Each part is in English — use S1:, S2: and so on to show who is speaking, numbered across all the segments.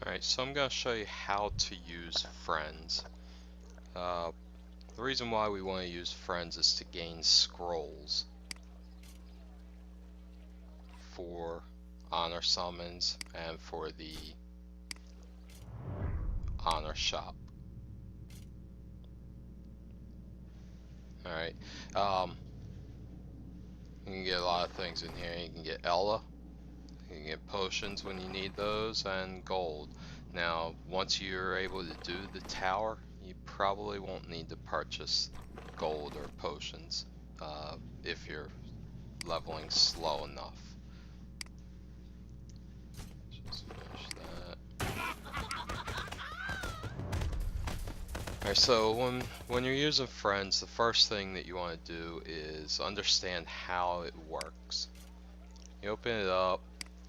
S1: Alright, so I'm going to show you how to use friends. The reason why we want to use friends is to gain scrolls for honor summons and for the honor shop. Alright, you can get a lot of things in here. You can get Ella, you can get potions when you need those, and gold. Now, once you're able to do the tower, you probably won't need to purchase gold or potions if you're leveling slow enough. Just finish that. Alright, so when you're using friends, the first thing that you want to do is understand how it works. You open it up,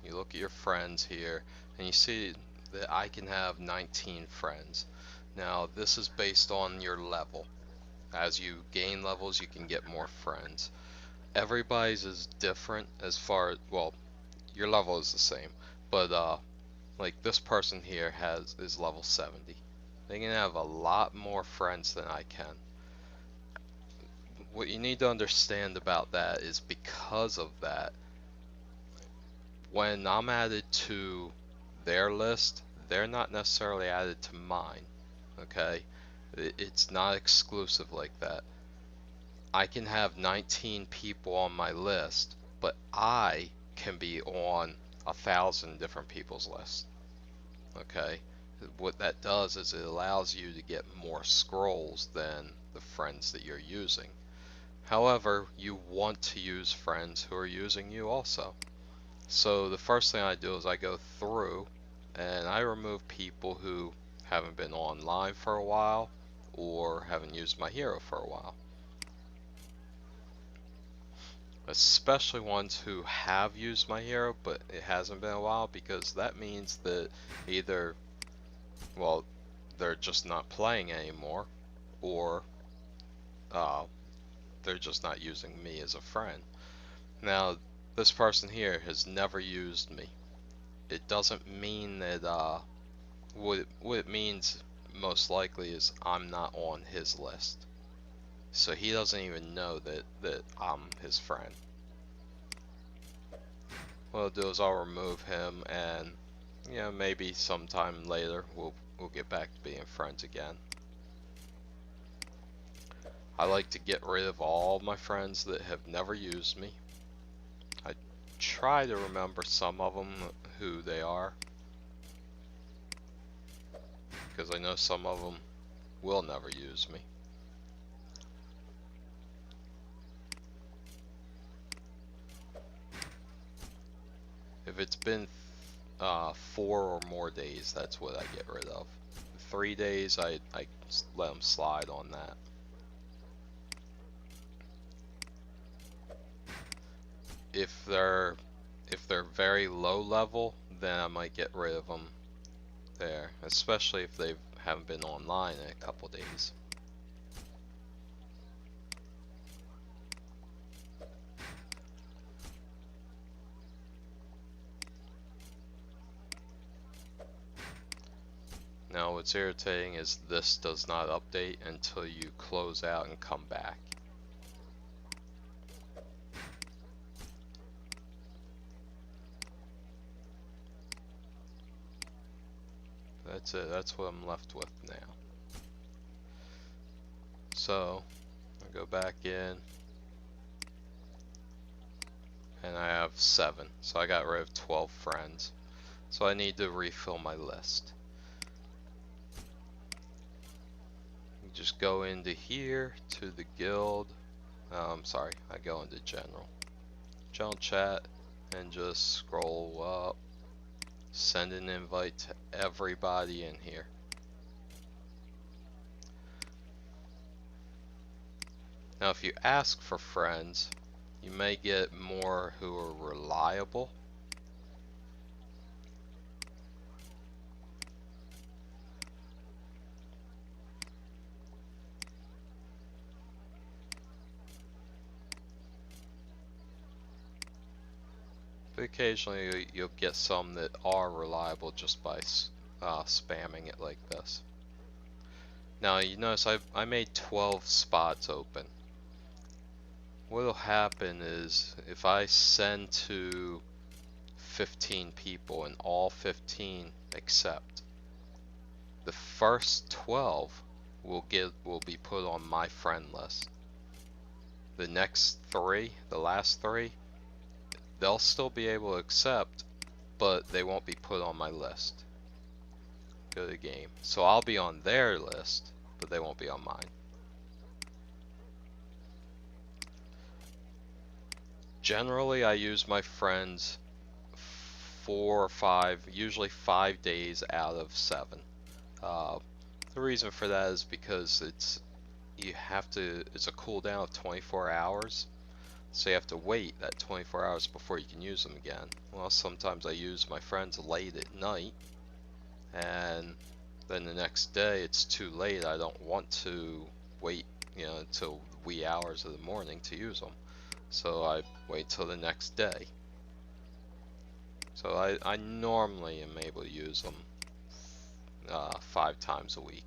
S1: you look at your friends here, and you see that I can have 19 friends. Now, this is based on your level. As you gain levels, you can get more friends. Everybody's is different as far as, well, your level is the same, but like this person here is level 70. They can have a lot more friends than I can. What you need to understand about that is because of that, when I'm added to their list, they're not necessarily added to mine. Okay? It's not exclusive like that. I can have 19 people on my list, but I can be on 1,000 different people's list. Okay? What that does is it allows you to get more scrolls than the friends that you're using. However, you want to use friends who are using you also. So the first thing I do is I go through and I remove people who haven't been online for a while or haven't used my hero for a while. Especially ones who have used my hero but it hasn't been a while, because that means that either, well, they're just not playing anymore, or they're just not using me as a friend. Now, this person here has never used me. It doesn't mean that what it means most likely is I'm not on his list. So he doesn't even know that I'm his friend. What I'll do is I'll remove him, and maybe sometime later we'll get back to being friends again. I like to get rid of all my friends that have never used me. I try to remember some of them who they are, because I know some of them will never use me. If it's been 4 or more days, that's what I get rid of. 3 days, I let them slide on that. If they're very low level, then I might get rid of them there, especially if they haven't been online in a couple days. Now what's irritating is this does not update until you close out and come back. That's it, that's what I'm left with now. So, I go back in, and I have 7, so I got rid of 12 friends. So I need to refill my list. You just go into here to the guild. Sorry, I go into general chat and just scroll up. Send an invite to everybody in here. Now if you ask for friends, you may get more who are reliable. But occasionally you'll get some that are reliable just by spamming it like this. Now you notice I made 12 spots open. What'll happen is if I send to 15 people and all 15 accept, the first 12 will be put on my friend list. The next 3, the last 3, they'll still be able to accept, but they won't be put on my list. Go to the game. So I'll be on their list, but they won't be on mine. Generally, I use my friends 4 or 5, usually 5 days out of 7. The reason for that is because it's a cooldown of 24 hours, so you have to wait that 24 hours before you can use them again. Well, sometimes I use my friends late at night, and then the next day it's too late. I don't want to wait, until wee hours of the morning to use them, so I wait till the next day. So I normally am able to use them 5 times a week.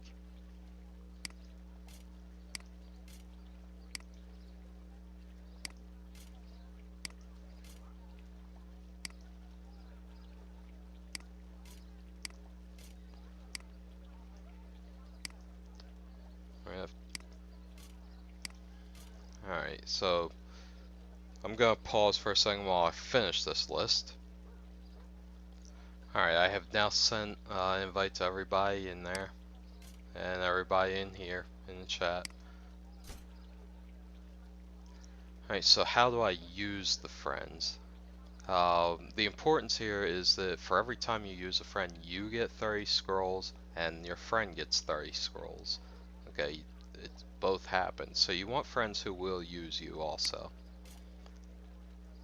S1: Alright, so I'm gonna pause for a second while I finish this list. Alright, I have now sent an invite to everybody in there, and everybody in here in the chat. Alright, so how do I use the friends? The importance here is that for every time you use a friend, you get 30 scrolls, and your friend gets 30 scrolls. Okay, it both happen. So you want friends who will use you also.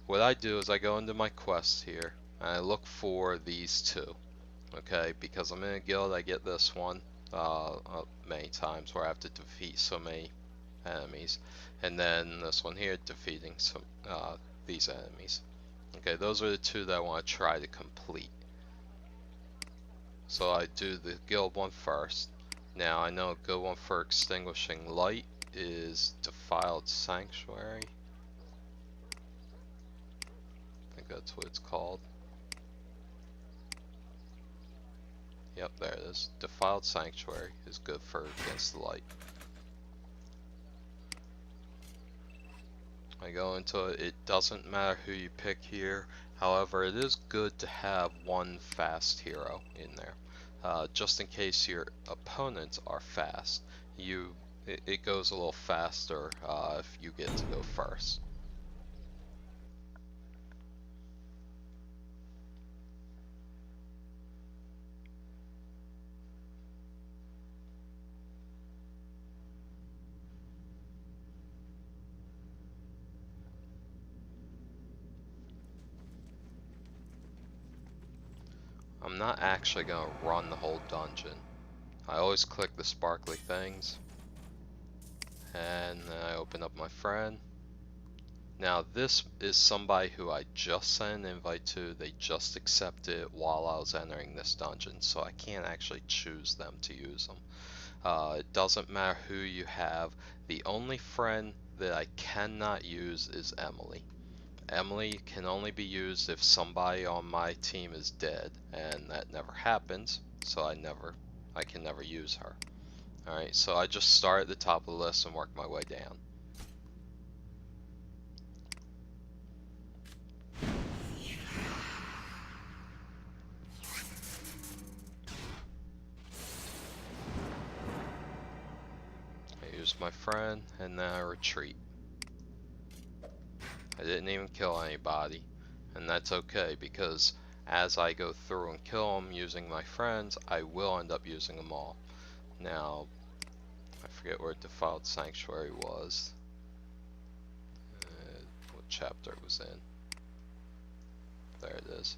S1: What I do is I go into my quests here, and I look for these 2. Okay, because I'm in a guild, I get this one many times where I have to defeat so many enemies, and then this one here, defeating these enemies. Okay, those are the 2 that I want to try to complete. So I do the guild one first. Now I know a good one for extinguishing light is Defiled Sanctuary. I think that's what it's called. Yep, there it is. Defiled Sanctuary is good for against the light. I go into it. It doesn't matter who you pick here. However, it is good to have one fast hero in there, just in case your opponents are fast. It goes a little faster if you get to go first. I'm not actually going to run the whole dungeon. I always click the sparkly things, and then I open up my friend. Now this is somebody who I just sent an invite to. They just accepted it while I was entering this dungeon, so I can't actually choose them to use them. It doesn't matter who you have. The only friend that I cannot use is Emily. Emily can only be used if somebody on my team is dead, and that never happens, so I can never use her. Alright, so I just start at the top of the list and work my way down. I use my friend, and then I retreat. I didn't even kill anybody, and that's okay, because as I go through and kill them using my friends, I will end up using them all. Now, I forget where Defiled Sanctuary was, what chapter it was in. There it is.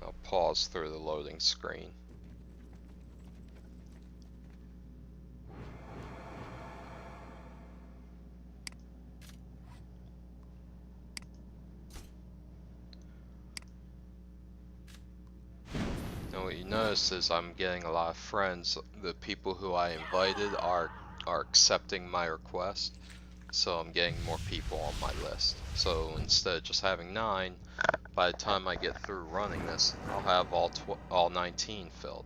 S1: I'll pause through the loading screen. what you notice is I'm getting a lot of friends. The people who I invited are accepting my request, so I'm getting more people on my list. So instead of just having 9, by the time I get through running this, I'll have all 19 filled.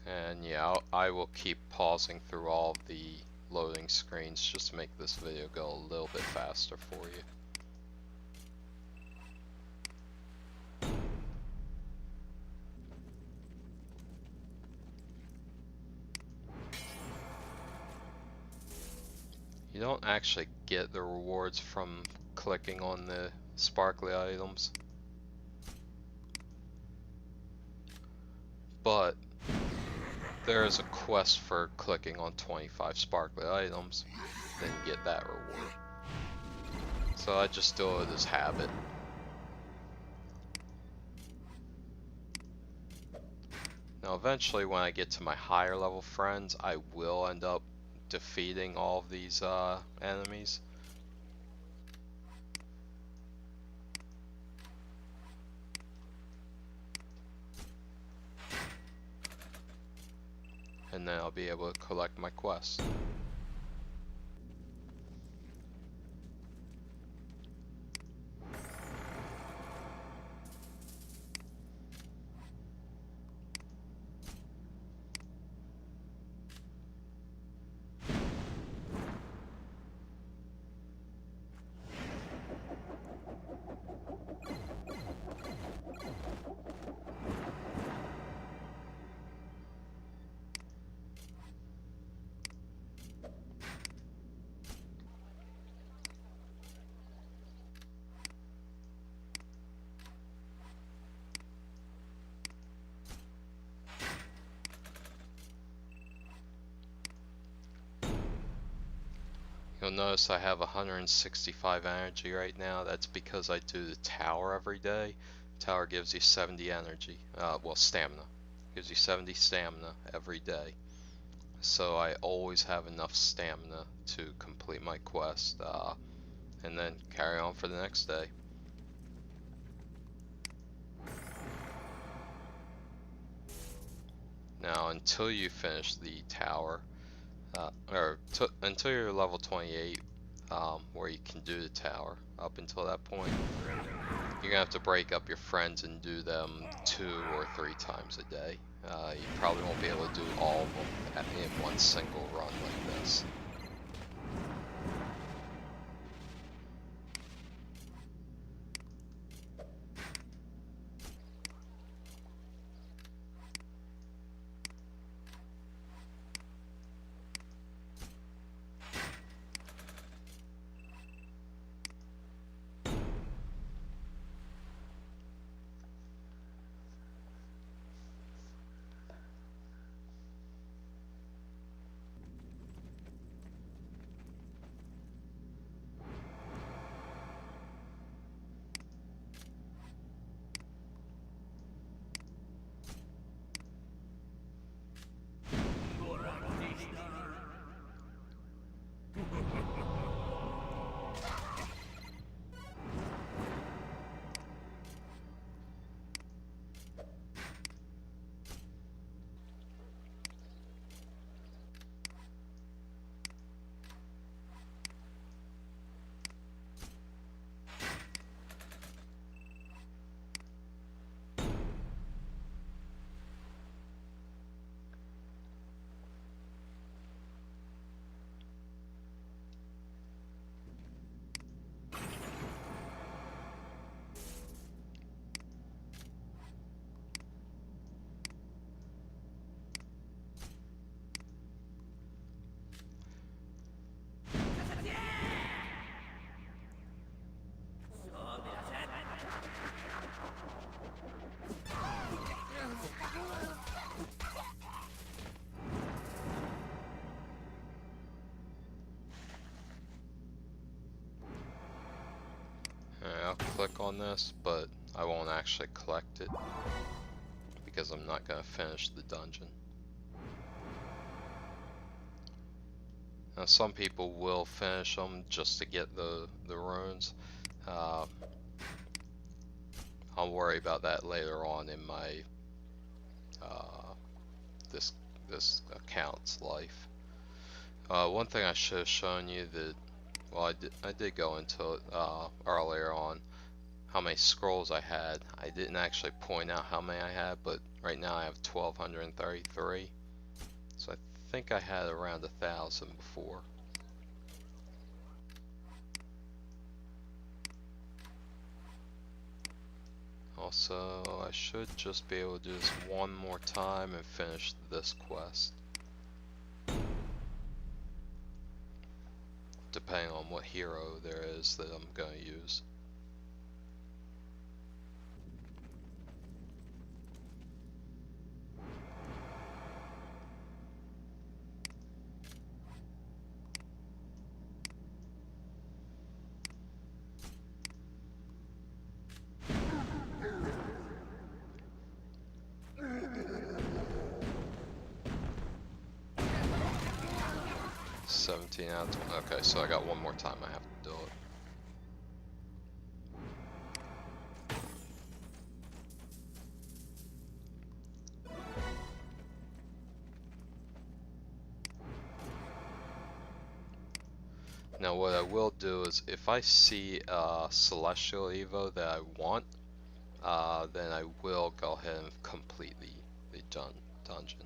S1: And yeah, I will keep pausing through all of the loading screens just to make this video go a little bit faster for you. You don't actually get the rewards from clicking on the sparkly items, but there is a quest for clicking on 25 sparkly items, then you get that reward. So I just do it as habit. Now eventually when I get to my higher level friends, I will end up defeating all of these enemies. And then I'll be able to collect my quests. You'll notice I have 165 energy right now. That's because I do the tower every day. Tower gives you 70 energy, well, stamina. Gives you 70 stamina every day. So I always have enough stamina to complete my quest, and then carry on for the next day. Now, until you finish the tower, until you're level 28, where you can do the tower, up until that point, you're gonna have to break up your friends and do them 2 or 3 times a day. You probably won't be able to do all of them in one single run like this. I'll click on this, but I won't actually collect it because I'm not going to finish the dungeon. Now, some people will finish them just to get the runes. Uh, I'll worry about that later on in my this account's life. One thing I should have shown you that, well, I did go into it earlier on, how many scrolls I had. I didn't actually point out how many I had, but right now I have 1,233. So I think I had around 1,000 before. Also, I should just be able to do this one more time and finish this quest. Depending on what hero there is that I'm going to use. Seventeen out of 20. Okay, so I got one more time I have to do it. Now what I will do is, if I see a Celestial Evo that I want, then I will go ahead and complete the dungeon.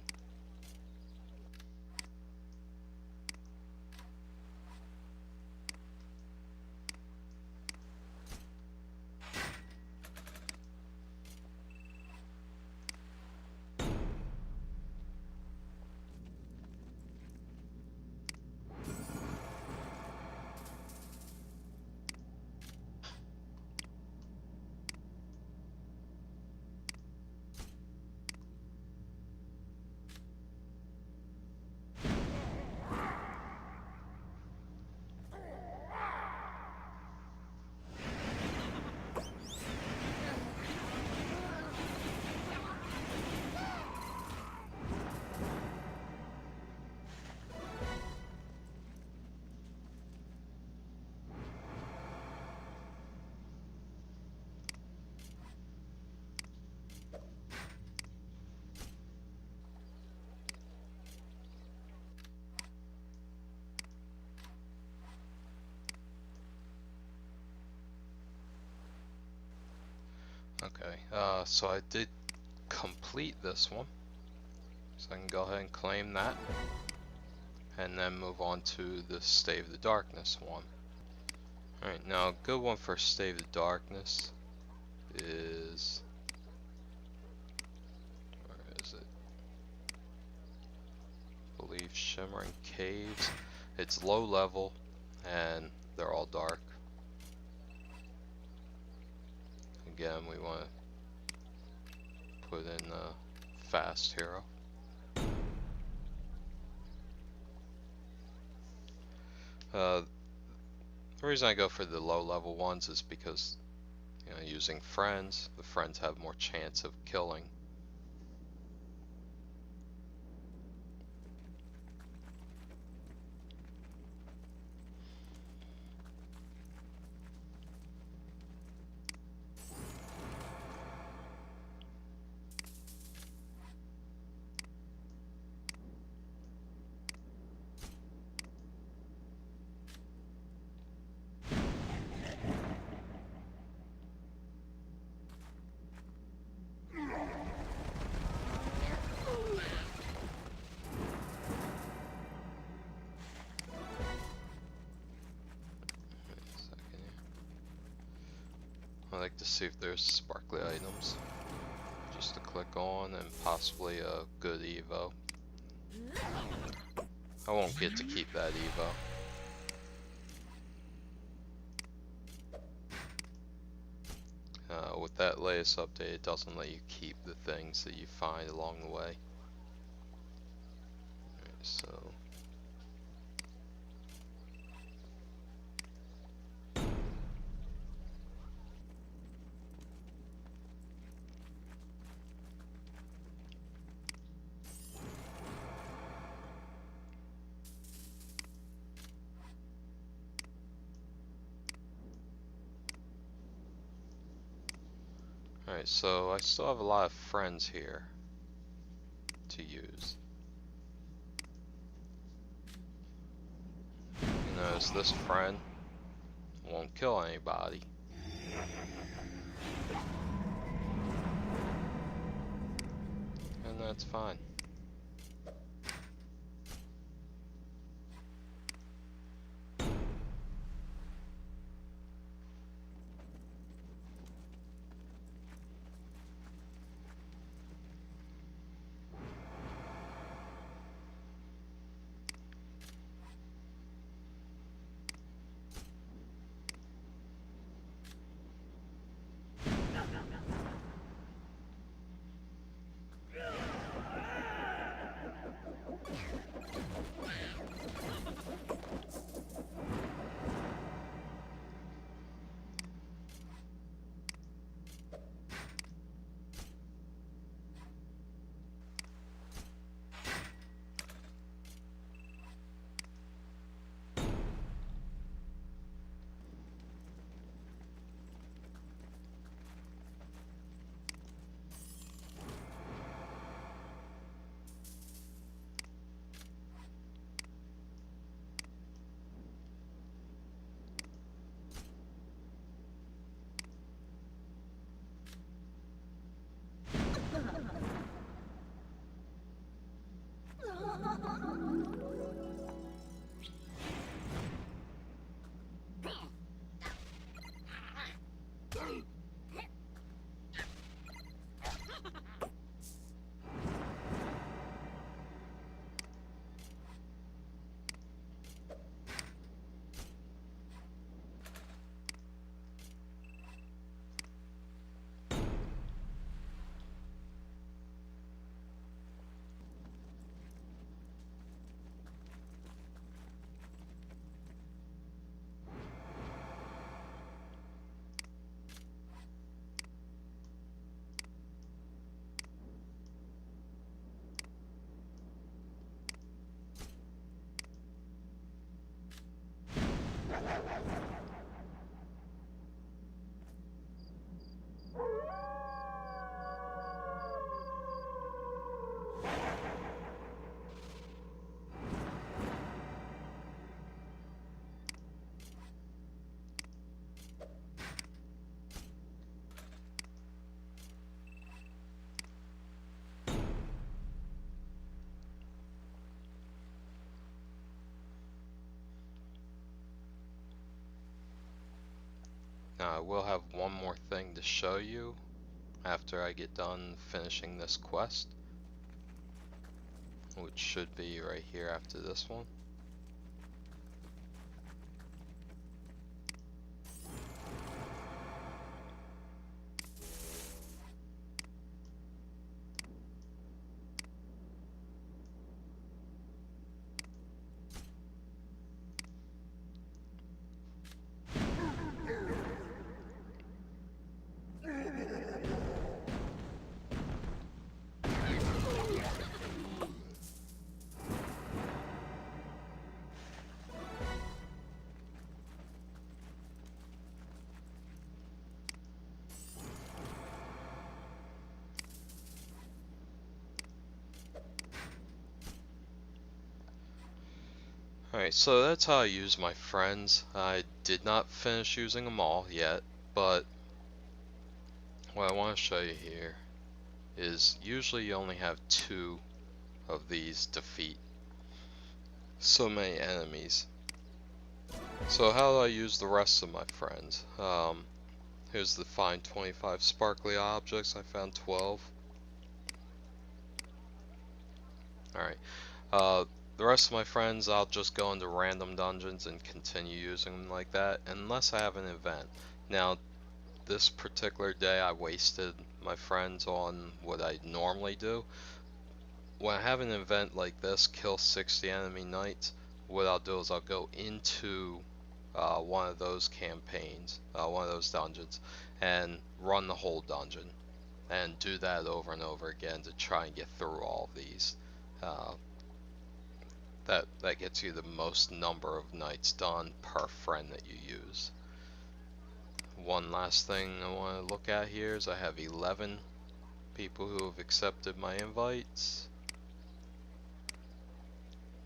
S1: Okay, so I did complete this one, so I can go ahead and claim that, and then move on to the Stave of the Darkness one. Alright, now a good one for Stave of the Darkness is, where is it? I believe Shimmering Caves. It's low level, and they're all dark. Again, we want to put in a fast hero. The reason I go for the low level ones is because, you know, using friends, the friends have more chance of killing. I like to see if there's sparkly items, just to click on, and possibly a good Evo. I won't get to keep that Evo. With that latest update, it doesn't let you keep the things that you find along the way. Alright, so Alright, so I still have a lot of friends here to use. You notice this friend won't kill anybody. And that's fine. Now I will have one more thing to show you after I get done finishing this quest, which should be right here after this one. Alright, so that's how I use my friends. I did not finish using them all yet, but what I want to show you here is usually you only have 2 of these to defeat so many enemies. So how do I use the rest of my friends? Here's the find 25 sparkly objects. I found 12. Alright, the rest of my friends I'll just go into random dungeons and continue using them like that unless I have an event. Now this particular day I wasted my friends on what I normally do. When I have an event like this, kill 60 enemy knights, what I'll do is I'll go into one of those campaigns, one of those dungeons, and run the whole dungeon and do that over and over again to try and get through all of these. That gets you the most number of knights done per friend that you use. One last thing I want to look at here is I have 11 people who have accepted my invites.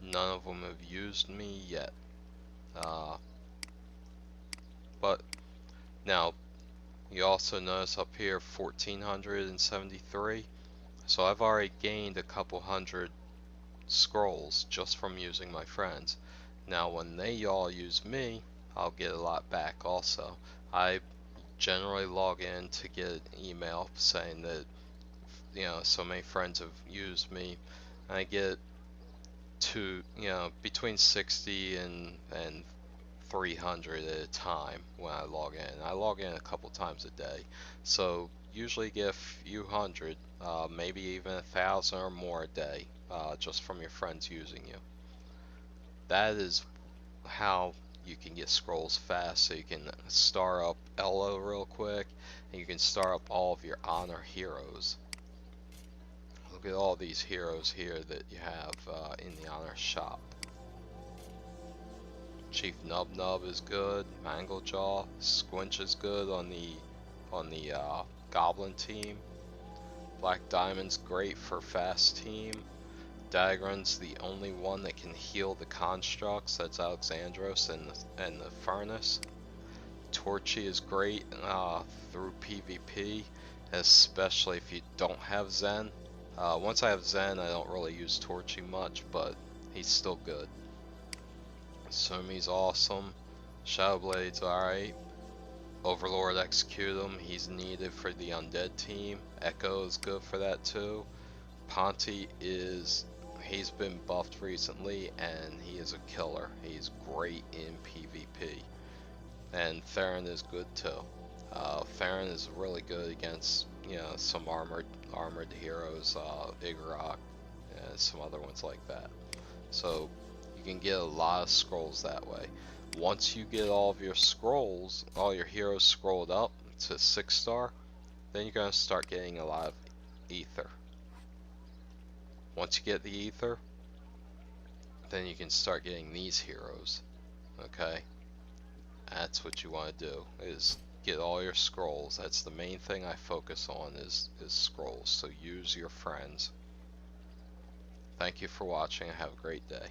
S1: None of them have used me yet. But now you also notice up here 1473. So I've already gained a couple hundred scrolls just from using my friends. Now when they all use me, I'll get a lot back also. I generally log in to get an email saying that, you know, so many friends have used me. I get to, you know, between 60 and 300 at a time when I log in. I log in a couple times a day, so usually get a few hundred, maybe even 1,000 or more a day, just from your friends using you. That is how you can get scrolls fast. So you can star up Elo real quick, and you can star up all of your honor heroes. Look at all these heroes here that you have in the honor shop. Chief Nub Nub is good. Manglejaw, Squinch is good on the Goblin team. Black Diamond's great for fast team. Dagron's the only one that can heal the constructs. That's Alexandros and the Furnace. Torchy is great through PvP, especially if you don't have Zen. Once I have Zen, I don't really use Torchy much, but he's still good. Sumi's awesome. Shadowblade's alright. Overlord Executum, he's needed for the undead team. Echo is good for that too. Ponti he's been buffed recently and he is a killer. He's great in PvP. And Theron is good too. Theron is really good against, you know, some armored heroes, Igorok, and some other ones like that. So you can get a lot of scrolls that way. Once you get all of your scrolls, all your heroes scrolled up to 6-star, then you're going to start getting a lot of ether. Once you get the ether, then you can start getting these heroes. Okay? That's what you want to do, is get all your scrolls. That's the main thing I focus on is scrolls. So use your friends. Thank you for watching. Have a great day.